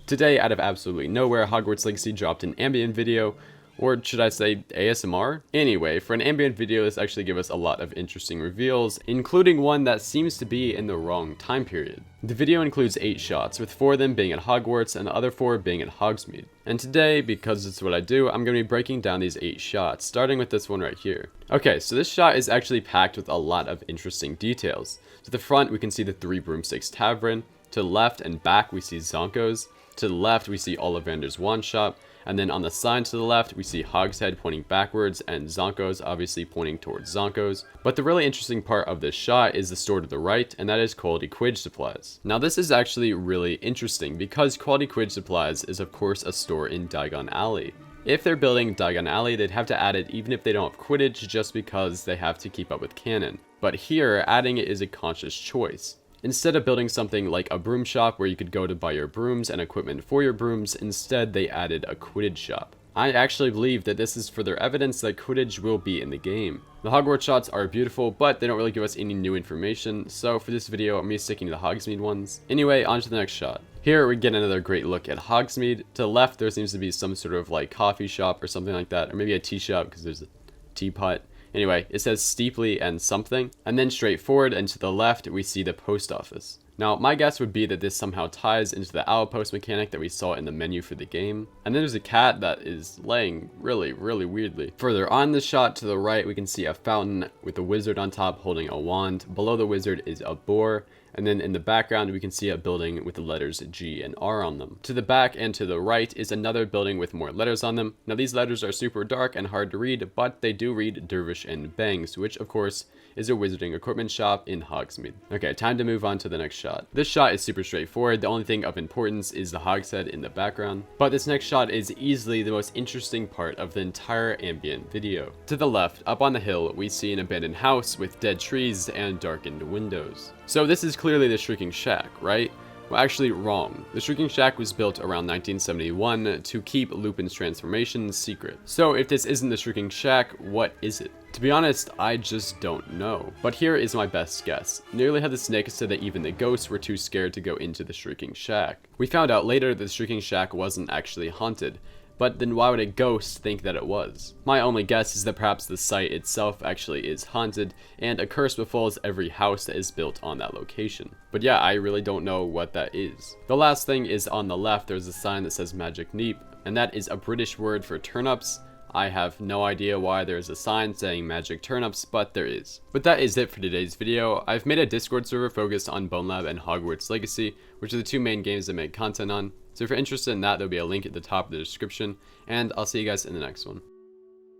Today, out of absolutely nowhere, Hogwarts Legacy dropped an ambient video, or should I say ASMR? Anyway, for an ambient video, this actually gave us a lot of interesting reveals, including one that seems to be in the wrong time period. The video includes 8 shots, with 4 of them being at Hogwarts and the other 4 being at Hogsmeade. And today, because it's what I do, I'm going to be breaking down these 8 shots, starting with this one right here. Okay, so this shot is actually packed with a lot of interesting details. To the front, we can see the 3 Broomsticks Tavern. To the left and back, we see Zonko's. To the left, we see Ollivander's Wand Shop. And then on the side to the left, we see Hogshead pointing backwards and Zonko's obviously pointing towards Zonko's. But the really interesting part of this shot is the store to the right, and that is Quality Quidditch Supplies. Now this is actually really interesting because Quality Quidditch Supplies is of course a store in Diagon Alley. If they're building Diagon Alley, they'd have to add it even if they don't have Quidditch just because they have to keep up with canon. But here, adding it is a conscious choice. Instead of building something like a broom shop where you could go to buy your brooms and equipment for your brooms, instead they added a Quidditch shop. I actually believe that this is further evidence that Quidditch will be in the game. The Hogwarts shots are beautiful, but they don't really give us any new information, so for this video I'm going to be sticking to the Hogsmeade ones. Anyway, on to the next shot. Here we get another great look at Hogsmeade. To the left there seems to be some sort of like coffee shop or something like that, or maybe a tea shop because there's a teapot. Anyway, it says steeply and something, and then straight forward and to the left we see the post office. Now my guess would be that this somehow ties into the outpost mechanic that we saw in the menu for the game. And then there's a cat that is laying really weirdly. Further on the shot to the right we can see a fountain with a wizard on top holding a wand. Below the wizard is a boar. And then in the background, we can see a building with the letters G and R on them. To the back and to the right is another building with more letters on them. Now these letters are super dark and hard to read, but they do read Dervish and Bangs, which of course is a wizarding equipment shop in Hogsmeade. Okay, time to move on to the next shot. This shot is super straightforward. The only thing of importance is the Hogshead in the background. But this next shot is easily the most interesting part of the entire ambient video. To the left, up on the hill, we see an abandoned house with dead trees and darkened windows. So this is clearly the Shrieking Shack, right? Well, actually wrong. The Shrieking Shack was built around 1971 to keep Lupin's transformation secret. So if this isn't the Shrieking Shack, what is it? To be honest, I just don't know. But here is my best guess. Nearly had the snake said that even the ghosts were too scared to go into the Shrieking Shack. We found out later that the Shrieking Shack wasn't actually haunted. But then why would a ghost think that it was? My only guess is that perhaps the site itself actually is haunted, and a curse befalls every house that is built on that location. But yeah, I really don't know what that is. The last thing is on the left, there's a sign that says Magic Neep, and that is a British word for turnips. I have no idea why there's a sign saying magic turnips, but there is. But that is it for today's video. I've made a Discord server focused on Bone Lab and Hogwarts Legacy, which are the 2 main games I make content on. So if you're interested in that, there'll be a link at the top of the description, and I'll see you guys in the next one.